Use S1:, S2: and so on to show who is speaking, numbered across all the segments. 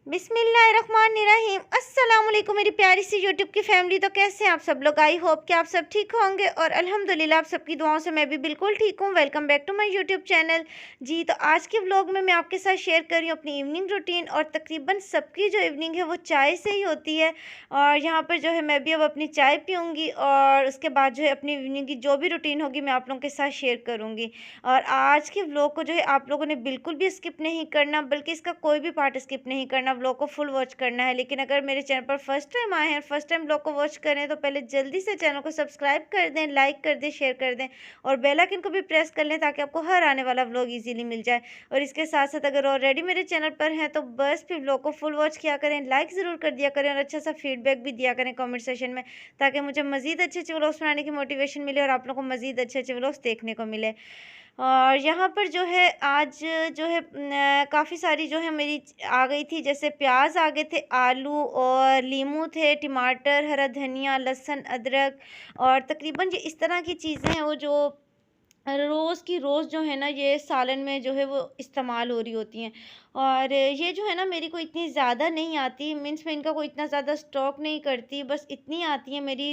S1: बिस्मिल्लाहिर्रहमानिर्रहीम। अस्सलाम वालेकुम मेरी प्यारी सी यूट्यूब की फैमिली। तो कैसे हैं आप सब लोग? आई होप कि आप सब ठीक होंगे और अल्हम्दुलिल्लाह आप सबकी दुआओं से मैं भी बिल्कुल ठीक हूँ। Welcome back to my YouTube channel. जी, तो आज के व्लॉग में मैं आपके साथ शेयर कर रही हूँ अपनी इवनिंग रूटीन, और तकरीबन सबकी जो इवनिंग है वो चाय से ही होती है। और यहाँ पर जो है मैं भी अब अपनी चाय पीऊँगी और उसके बाद जो है अपनी इवनिंग की जो भी रूटीन होगी मैं आप लोगों के साथ शेयर करूँगी। और आज के व्लॉग को जो है आप लोगों ने बिल्कुल भी स्किप नहीं करना, बल्कि इसका कोई भी पार्ट स्किप नहीं करना, व्लॉग को फुल वॉच करना है। लेकिन अगर मेरे चैनल पर फर्स्ट टाइम आए हैं, फर्स्ट टाइम व्लॉग को वॉच करें, तो पहले जल्दी से चैनल को सब्सक्राइब कर दें, लाइक कर दें, शेयर कर दें और बेल आइकन को भी प्रेस कर लें ताकि आपको हर आने वाला व्लॉग इजीली मिल जाए। और इसके साथ साथ अगर ऑलरेडी मेरे चैनल पर हैं तो बस फिर व्लॉग को फुल वॉच किया करें, लाइक ज़रूर कर दिया करें और अच्छा सा फीडबैक भी दिया करें कॉमेंट सेशन में, ताकि मुझे मज़ीद अच्छे अच्छे व्लॉग्स बनाने की मोटिवेशन मिले और आप लोगों को मज़ीद अच्छे अच्छे व्लॉग्स देखने को मिले। और यहाँ पर जो है आज जो है काफ़ी सारी जो है मेरी आ गई थी, जैसे प्याज आ गए थे, आलू और लीमू थे, टमाटर, हरा धनिया, लहसुन, अदरक और तकरीबन ये इस तरह की चीज़ें हैं वो जो रोज़ की रोज़ जो है ना ये सालन में जो है वो इस्तेमाल हो रही होती हैं। और ये जो है ना मेरी को इतनी ज़्यादा नहीं आती, मीन्स मैं इनका कोई इतना ज़्यादा स्टॉक नहीं करती, बस इतनी आती है मेरी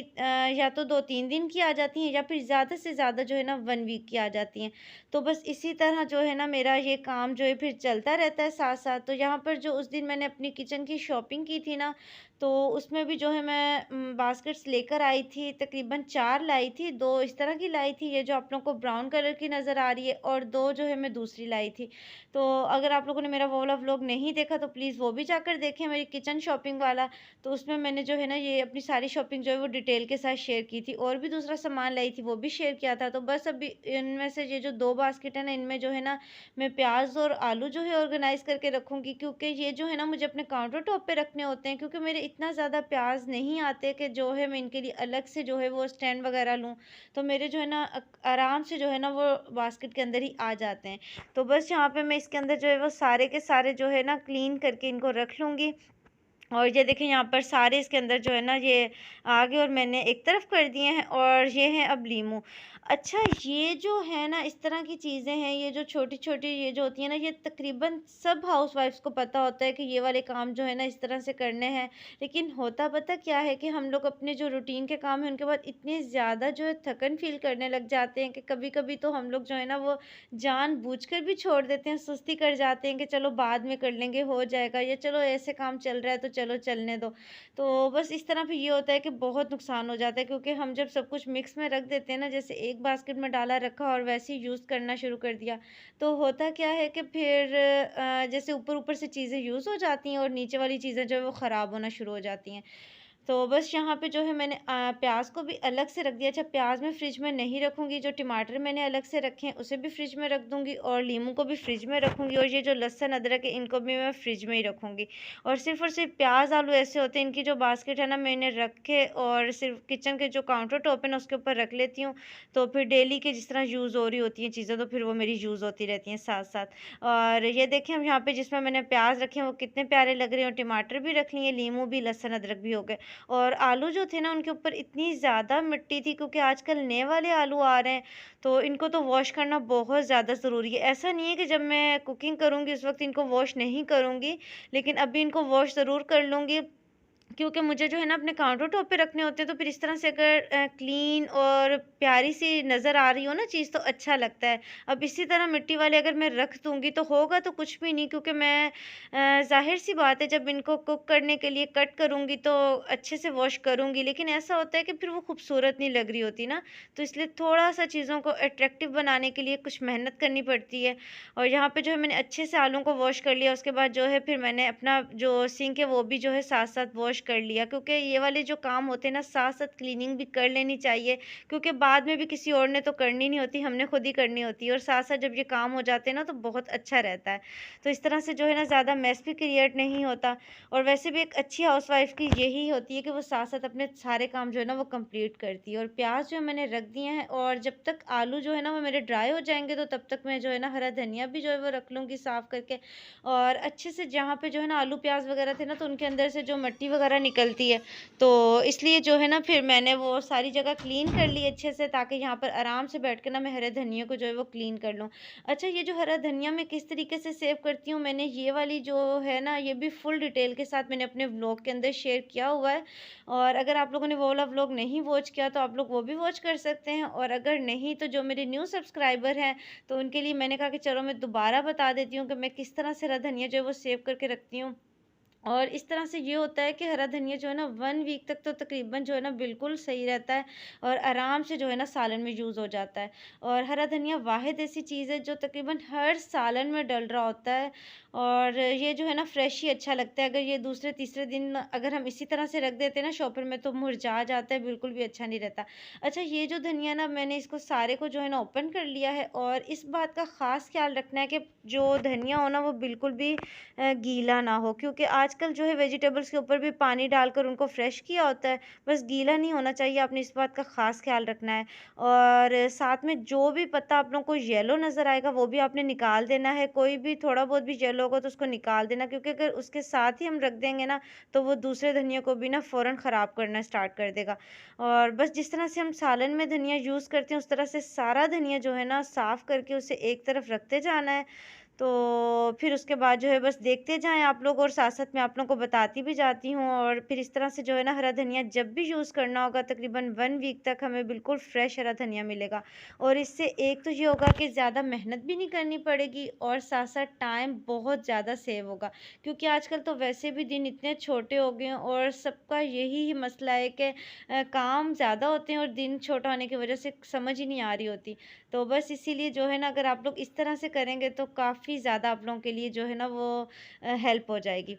S1: या तो 2-3 दिन की आ जाती हैं या फिर ज़्यादा से ज़्यादा जो है ना 1 वीक की आ जाती हैं। तो बस इसी तरह जो है ना मेरा ये काम जो है फिर चलता रहता है साथ-साथ। तो यहाँ पर जो उस दिन मैंने अपनी किचन की शॉपिंग की थी ना, तो उसमें भी जो है मैं बास्केट्स लेकर आई थी, तकरीबन 4 लाई थी, 2 इस तरह की लाई थी, ये जो आप लोगों को ब्राउन कलर की नज़र आ रही है, और 2 जो है मैं दूसरी लाई थी। तो अगर आप लोगों ने मेरा वो वाला व्लॉग नहीं देखा तो प्लीज़ वो भी जाकर देखें, मेरी किचन शॉपिंग वाला। तो उसमें मैंने जो है ना ये अपनी सारी शॉपिंग जो है वो डिटेल के साथ शेयर की थी, और भी दूसरा सामान लाई थी वो भी शेयर किया था। तो बस अभी इनमें से ये जो 2 बास्केट है ना, इनमें जो है ना मैं प्याज़ और आलू जो है ऑर्गेनाइज़ करके रखूँगी, क्योंकि ये जो है ना मुझे अपने काउंटर टॉप पे रखने होते हैं, क्योंकि मेरे इतना ज़्यादा प्याज़ नहीं आते कि जो है मैं इनके लिए अलग से जो है वो स्टैंड वगैरह लूँ। तो मेरे जो है ना आराम से जो है ना वो बास्केट के अंदर ही आ जाते हैं। तो बस यहाँ पे मैं इसके अंदर जो है वो सारे के सारे जो है ना क्लीन करके इनको रख लूँगी। और ये देखिए यहाँ पर सारे इसके अंदर जो है ना ये आ गए और मैंने एक तरफ कर दिए हैं, और ये हैं अब लीमू। अच्छा, ये जो है ना इस तरह की चीज़ें हैं, ये जो छोटी-छोटी ये जो होती है ना, ये तकरीबन सब हाउसवाइफ्स को पता होता है कि ये वाले काम जो है ना इस तरह से करने हैं। लेकिन होता पता क्या है कि हम लोग अपने जो रूटीन के काम हैं उनके बाद इतने ज़्यादा जो है थकन फ़ील करने लग जाते हैं कि कभी-कभी तो हम लोग जो है ना वो जानबूझकर भी छोड़ देते हैं, सुस्ती कर जाते हैं कि चलो बाद में कर लेंगे, हो जाएगा, या चलो ऐसे काम चल रहा है तो चलो चलने दो। तो बस इस तरह फिर ये होता है कि बहुत नुकसान हो जाता है, क्योंकि हम जब सब कुछ मिक्स में रख देते हैं ना, जैसे एक बास्केट में डाला रखा और वैसे ही यूज़ करना शुरू कर दिया, तो होता क्या है कि फिर जैसे ऊपर-ऊपर से चीज़ें यूज़ हो जाती हैं और नीचे वाली चीज़ें जो है वो ख़राब होना शुरू हो जाती हैं। तो बस यहाँ पे जो है मैंने प्याज को भी अलग से रख दिया। अच्छा, प्याज मैं फ्रिज में नहीं रखूँगी, जो टमाटर मैंने अलग से रखे हैं उसे भी फ्रिज में रख दूँगी, और लीमू को भी फ्रिज में रखूँगी, और ये जो लहसुन अदरक है इनको भी मैं फ्रिज में ही रखूँगी। और सिर्फ प्याज आलू ऐसे होते हैं, इनकी जो बास्केट है ना मैं इन्हें रख के और सिर्फ किचन के जो काउंटर टॉप है ना उसके ऊपर रख लेती हूँ। तो फिर डेली के जिस तरह यूज़ हो रही होती हैं चीज़ें, तो फिर वो मेरी यूज़ होती रहती हैं साथ साथ। और ये देखें हम यहाँ पे जिसमें मैंने प्याज रखे हैं वो कितने प्यारे लग रहे हैं, और टमाटर भी रख लिए, लीमू भी, लहसुन अदरक भी हो गए। और आलू जो थे ना उनके ऊपर इतनी ज़्यादा मिट्टी थी, क्योंकि आजकल नए वाले आलू आ रहे हैं, तो इनको तो वॉश करना बहुत ज़्यादा ज़रूरी है। ऐसा नहीं है कि जब मैं कुकिंग करूँगी उस वक़्त इनको वॉश नहीं करूँगी, लेकिन अभी इनको वॉश ज़रूर कर लूँगी, क्योंकि मुझे जो है ना अपने काउंटर टॉप पे रखने होते हैं। तो फिर इस तरह से अगर क्लीन और प्यारी सी नज़र आ रही हो ना चीज़ तो अच्छा लगता है। अब इसी तरह मिट्टी वाले अगर मैं रख दूँगी तो होगा तो कुछ भी नहीं, क्योंकि मैं ज़ाहिर-सी बात है जब इनको कुक करने के लिए कट करूँगी तो अच्छे से वॉश करूँगी, लेकिन ऐसा होता है कि फिर वो खूबसूरत नहीं लग रही होती ना, तो इसलिए थोड़ा-सा चीज़ों को अट्रैक्टिव बनाने के लिए कुछ मेहनत करनी पड़ती है। और यहाँ पे जो है मैंने अच्छे से आलू को वॉश कर लिया, उसके बाद जो है फिर मैंने अपना जो सिंक है वो भी जो है साथ-साथ वॉश कर लिया, क्योंकि ये वाले जो काम होते हैं ना साथ-साथ क्लीनिंग भी कर लेनी चाहिए, क्योंकि बाद में भी किसी और ने तो करनी नहीं होती, हमने खुद ही करनी होती है, और साथ-साथ जब ये काम हो जाते हैं ना तो बहुत अच्छा रहता है। तो इस तरह से जो है ना ज़्यादा मेस भी क्रिएट नहीं होता, और वैसे भी एक अच्छी हाउसवाइफ़ की यही होती है कि वो साथ-साथ अपने सारे काम जो है ना वो कंप्लीट करती है। और प्याज़ जो है मैंने रख दिए हैं, और जब तक आलू जो है ना वो मेरे ड्राई हो जाएँगे तो तब तक मैं जो है ना हरा धनिया भी जो है वो रख लूँगी साफ़ करके। और अच्छे से जहाँ पे जो है ना आलू प्याज़ वग़ैरह थे ना तो उनके अंदर से जो मिट्टी वग़ैरह वगैरह निकलती है। तो इसलिए जो है ना फिर मैंने वो सारी जगह क्लीन कर ली अच्छे से, ताकि यहाँ पर आराम से बैठ के ना मैं हरे धनिया को जो है वो क्लीन कर लूँ। अच्छा, ये जो हरा धनिया मैं किस तरीके से सेव करती हूँ, मैंने ये वाली जो है ना ये भी फुल डिटेल के साथ मैंने अपने व्लॉग के अंदर शेयर किया हुआ है। और अगर आप लोगों ने वो वाला व्लॉग नहीं वॉच किया तो आप लोग वो भी वॉच कर सकते हैं। और अगर नहीं तो जो मेरे न्यू सब्सक्राइबर हैं तो उनके लिए मैंने कहा कि चलो मैं दोबारा बता देती हूँ कि मैं किस तरह से हरा धनिया जो है वो सेव करके रखती हूँ। और इस तरह से ये होता है कि हरा धनिया जो है ना 1 वीक तक तो तकरीबन जो है ना बिल्कुल सही रहता है और आराम से जो है ना सालन में यूज़ हो जाता है। और हरा धनिया वाहिद ऐसी चीज़ है जो तकरीबन हर सालन में डल रहा होता है। और ये जो है ना फ्रेश ही अच्छा लगता है। अगर ये दूसरे तीसरे दिन अगर हम इसी तरह से रख देते हैं ना शॉपर में तो मुरझा जाता है, बिल्कुल भी अच्छा नहीं रहता। अच्छा, ये जो धनिया ना मैंने इसको सारे को जो है ना ओपन कर लिया है। और इस बात का ख़ास ख्याल रखना है कि जो धनिया हो ना वो बिल्कुल भी गीला ना हो, क्योंकि आजकल जो है वेजिटेबल्स के ऊपर भी पानी डालकर उनको फ्रेश किया होता है, बस गीला नहीं होना चाहिए। आपने इस बात का ख़ास ख्याल रखना है। और साथ में जो भी पत्ता आप लोगों को येलो नज़र आएगा वो भी आपने निकाल देना है। कोई भी थोड़ा बहुत भी येलो होगा तो उसको निकाल देना, क्योंकि अगर उसके साथ ही हम रख देंगे ना तो वो दूसरे धनिया को भी ना फ़ौरन ख़राब करना स्टार्ट कर देगा। और बस जिस तरह से हम सालन में धनिया यूज़ करते हैं उस तरह से सारा धनिया जो है ना साफ़ करके उसे एक तरफ रखते जाना है। तो फिर उसके बाद जो है बस देखते जाएँ आप लोग, और साथ-साथ मैं आप लोगों को बताती भी जाती हूँ। और फिर इस तरह से जो है ना हरा धनिया जब भी यूज़ करना होगा तकरीबन 1 वीक तक हमें बिल्कुल फ्रेश हरा धनिया मिलेगा। और इससे एक तो ये होगा कि ज़्यादा मेहनत भी नहीं करनी पड़ेगी और साथ-साथ टाइम बहुत ज़्यादा सेव होगा। क्योंकि आजकल तो वैसे भी दिन इतने छोटे हो गए हैं और सबका यही मसला है कि काम ज़्यादा होते हैं और दिन छोटा होने की वज़ह से समझ ही नहीं आ रही होती। तो बस इसीलिए जो है ना अगर आप लोग इस तरह से करेंगे तो काफ़ी ज़्यादा आप लोगों के लिए जो है ना वो हेल्प हो जाएगी।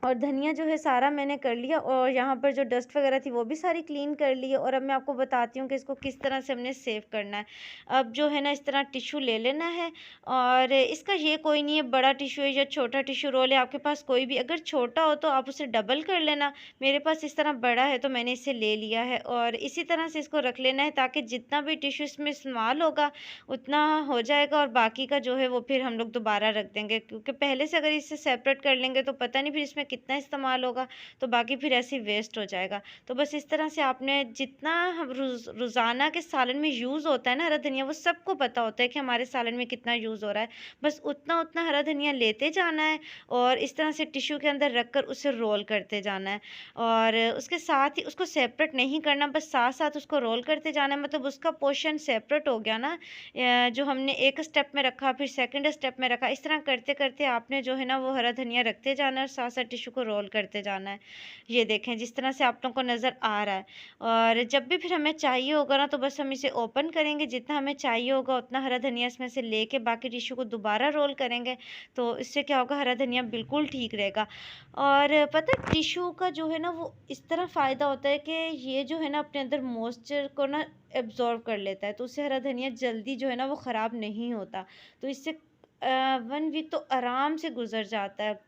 S1: और धनिया जो है सारा मैंने कर लिया और यहाँ पर जो डस्ट वगैरह थी वो भी सारी क्लीन कर ली है। और अब मैं आपको बताती हूँ कि इसको किस तरह से हमने सेव करना है। अब जो है ना इस तरह टिश्यू ले लेना है। और इसका ये कोई नहीं है बड़ा टिश्यू है या छोटा टिश्यू रोल है, आपके पास कोई भी। अगर छोटा हो तो आप उसे डबल कर लेना। मेरे पास इस तरह बड़ा है तो मैंने इसे ले लिया है। और इसी तरह से इसको रख लेना है ताकि जितना भी टिश्यू इसमें इस्तेमाल होगा उतना हो जाएगा और बाकी का जो है वो फिर हम लोग दोबारा रख देंगे, क्योंकि पहले से अगर इसे सेपरेट कर लेंगे तो पता नहीं फिर इसमें कितना इस्तेमाल होगा, तो बाकी फिर ऐसे ही वेस्ट हो जाएगा। तो बस इस तरह से आपने जितना हम रोज़ाना के सालन में यूज़ होता है ना हरा धनिया, वो सबको पता होता है कि हमारे सालन में कितना यूज़ हो रहा है। बस उतना-उतना हरा धनिया लेते जाना है और इस तरह से टिश्यू के अंदर रखकर उसे रोल करते जाना है। और उसके साथ ही उसको सेपरेट नहीं करना, बस साथ-साथ उसको रोल करते जाना है, मतलब उसका पोर्शन सेपरेट हो गया ना। जो हमने एक स्टेप में रखा फिर सेकंड स्टेप में रखा, इस तरह करते-करते आपने जो है ना वो हरा धनिया रखते जाना है और साथ-साथ टिश्यू को रोल करते जाना है। ये देखें जिस तरह से आप लोगों को नज़र आ रहा है। और जब भी फिर हमें चाहिए होगा ना तो बस हम इसे ओपन करेंगे, जितना हमें चाहिए होगा उतना हरा धनिया इसमें से लेके बाकी टिश्यू को दोबारा रोल करेंगे, तो इससे क्या होगा हरा धनिया बिल्कुल ठीक रहेगा। और पता है टिश्यू का जो है ना वो इस तरह फ़ायदा होता है कि ये जो है ना अपने अंदर मॉइस्चर को ना एब्ज़ॉर्ब कर लेता है, तो उससे हरा धनिया जल्दी जो है ना वो ख़राब नहीं होता। तो इससे 1 वीक तो आराम से गुज़र जाता है।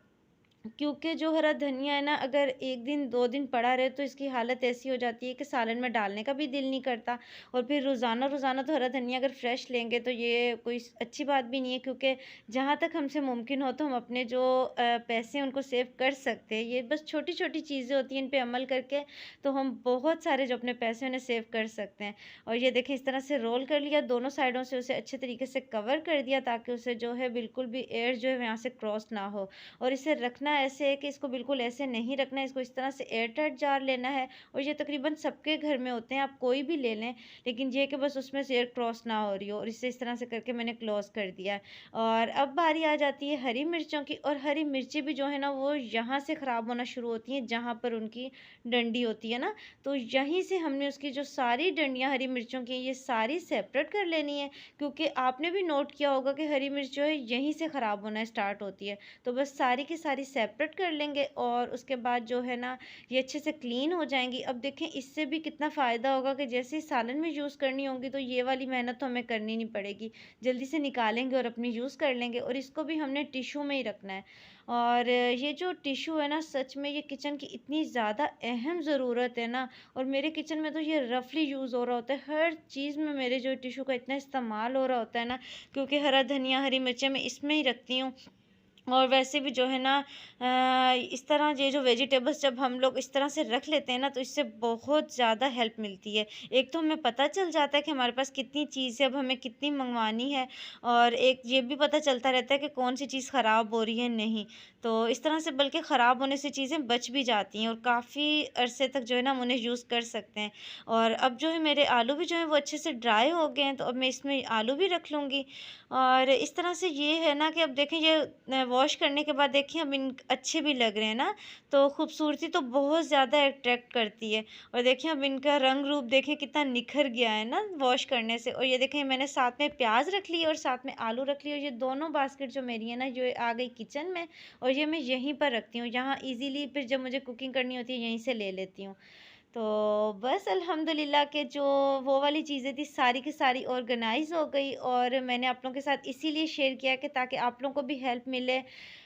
S1: क्योंकि जो हरा धनिया है ना अगर 1 दिन 2 दिन पड़ा रहे तो इसकी हालत ऐसी हो जाती है कि सालन में डालने का भी दिल नहीं करता। और फिर रोज़ाना-रोज़ाना तो हरा धनिया अगर फ्रेश लेंगे तो ये कोई अच्छी बात भी नहीं है, क्योंकि जहाँ तक हमसे मुमकिन हो तो हम अपने जो पैसे हैं उनको सेव कर सकते हैं। ये बस छोटी-छोटी चीज़ें होती हैं, इन पे अमल करके तो हम बहुत सारे जो अपने पैसे हैं उन्हें सेव कर सकते हैं। और ये देखें इस तरह से रोल कर लिया, दोनों साइडों से उसे अच्छे तरीके से कवर कर दिया ताकि उसे जो है बिल्कुल भी एयर जो है यहाँ से क्रॉस ना हो। और इसे रखना ऐसे है कि इसको बिल्कुल ऐसे नहीं रखना है, इसको इस तरह से एयर टाइट जार लेना है। और ये तकरीबन सबके घर में होते हैं, आप कोई भी ले लें, लेकिन ये कि बस उसमें से एयर क्रॉस ना हो रही हो। और इसे इस तरह से करके मैंने क्लोज़ कर दिया है। और अब बारी आ जाती है हरी मिर्चों की, और हरी मिर्चें भी जो है ना वो यहाँ से ख़राब होना शुरू होती हैं जहाँ पर उनकी डंडी होती है ना, तो यहीं से हमने उसकी जो सारी डंडियाँ हरी मिर्चों की ये सारी सेपरेट कर लेनी है। क्योंकि आपने भी नोट किया होगा कि हरी मिर्च जो है यहीं से ख़राब होना स्टार्ट होती है। तो बस सारी की सारी सेपरेट कर लेंगे और उसके बाद जो है ना ये अच्छे से क्लीन हो जाएंगी। अब देखें इससे भी कितना फ़ायदा होगा कि जैसे ही सालन में यूज़ करनी होगी तो ये वाली मेहनत तो हमें करनी नहीं पड़ेगी, जल्दी से निकालेंगे और अपनी यूज़ कर लेंगे। और इसको भी हमने टिश्यू में ही रखना है। और ये जो टिश्यू है ना सच में ये किचन की इतनी ज़्यादा अहम ज़रूरत है ना। और मेरे किचन में तो ये रफली यूज़ हो रहा होता है, हर चीज़ में मेरे जो टिश्यू का इतना इस्तेमाल हो रहा होता है ना, क्योंकि हरा धनिया हरी मिर्चें मैं इसमें ही रखती हूँ। और वैसे भी जो है ना इस तरह ये जो वेजिटेबल्स जब हम लोग इस तरह से रख लेते हैं ना, तो इससे बहुत ज़्यादा हेल्प मिलती है। एक तो हमें पता चल जाता है कि हमारे पास कितनी चीज़ है, अब हमें कितनी मंगवानी है, और एक ये भी पता चलता रहता है कि कौन सी चीज़ ख़राब हो रही है, नहीं। तो इस तरह से बल्कि ख़राब होने से चीज़ें बच भी जाती हैं और काफ़ी अरसे तक जो है ना हम उन्हें यूज़ कर सकते हैं। और अब जो है मेरे आलू भी जो हैं वो अच्छे से ड्राई हो गए हैं, तो अब मैं इसमें आलू भी रख लूँगी। और इस तरह से ये है ना कि अब देखें ये वॉश करने के बाद देखिए अब इन अच्छे भी लग रहे हैं ना, तो खूबसूरती तो बहुत ज़्यादा अट्रैक्ट करती है। और देखिए अब इनका रंग रूप देखें कितना निखर गया है ना वॉश करने से। और ये देखें मैंने साथ में प्याज रख ली और साथ में आलू रख लिया, और ये दोनों बास्केट जो मेरी है ना ये आ गई किचन में, और ये मैं यहीं पर रखती हूँ, यहाँ इजीली फिर जब मुझे कुकिंग करनी होती है यहीं से ले लेती हूँ। तो बस अल्हम्दुलिल्लाह के जो वो वाली चीज़ें थी सारी की सारी ऑर्गेनाइज़ हो गई, और मैंने आप लोगों के साथ इसीलिए शेयर किया कि ताकि आप लोगों को भी हेल्प मिले,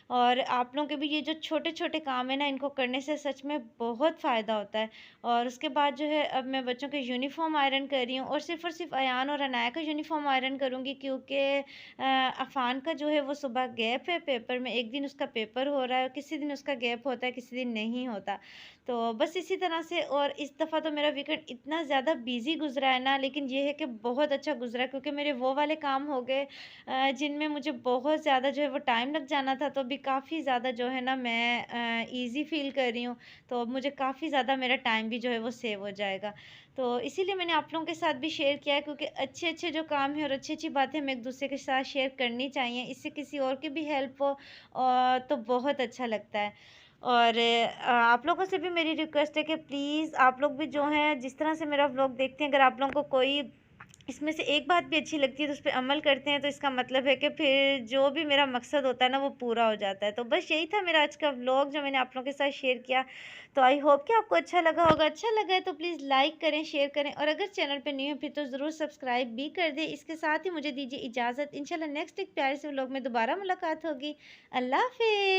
S1: और आप लोगों के भी ये जो छोटे-छोटे काम है ना इनको करने से सच में बहुत फ़ायदा होता है। और उसके बाद जो है अब मैं बच्चों के यूनिफ़ॉर्म आयरन कर रही हूँ, और सिर्फ़ अयान और अनाया का यूनिफ़ॉर्म आयरन करूँगी, क्योंकि अफ़ान का जो है वो सुबह गैप है पेपर में, एक दिन उसका पेपर हो रहा है, किसी दिन उसका गैप होता है, किसी दिन नहीं होता। तो बस इसी तरह से, और इस दफ़ा तो मेरा वीकेंड इतना ज़्यादा बिज़ी गुज़रा है ना, लेकिन ये है कि बहुत अच्छा गुज़रा, क्योंकि मेरे वो वाले काम हो गए जिनमें मुझे बहुत ज़्यादा जो है वो टाइम लग जाना था, तो अभी काफ़ी ज़्यादा जो है ना मैं ईज़ी फ़ील कर रही हूँ। तो अब मुझे काफ़ी ज़्यादा मेरा टाइम भी जो है वो सेव हो जाएगा। तो इसीलिए मैंने आप लोगों के साथ भी शेयर किया है, क्योंकि अच्छे-अच्छे जो काम हैं और अच्छी-अच्छी बातें हमें एक-दूसरे के साथ शेयर करनी चाहिए। इससे किसी और की भी हेल्प हो तो बहुत अच्छा लगता है। और आप लोगों से भी मेरी रिक्वेस्ट है कि प्लीज़ आप लोग भी जो हैं जिस तरह से मेरा व्लॉग देखते हैं, अगर आप लोगों को कोई इसमें से एक बात भी अच्छी लगती है तो उस पे अमल करते हैं, तो इसका मतलब है कि फिर जो भी मेरा मकसद होता है ना वो पूरा हो जाता है। तो बस यही था मेरा आज का व्लॉग जो मैंने आप लोगों के साथ शेयर किया। तो आई होप कि आपको अच्छा लगा होगा। अच्छा लगा है तो प्लीज़ लाइक करें, शेयर करें, और अगर चैनल पे न्यू है फिर तो ज़रूर सब्सक्राइब भी कर दें। इसके साथ ही मुझे दीजिए इजाज़त। इंशाल्लाह नेक्स्ट एक प्यारे से व्लॉग में दोबारा मुलाकात होगी। अल्लाह हाफ़िज़।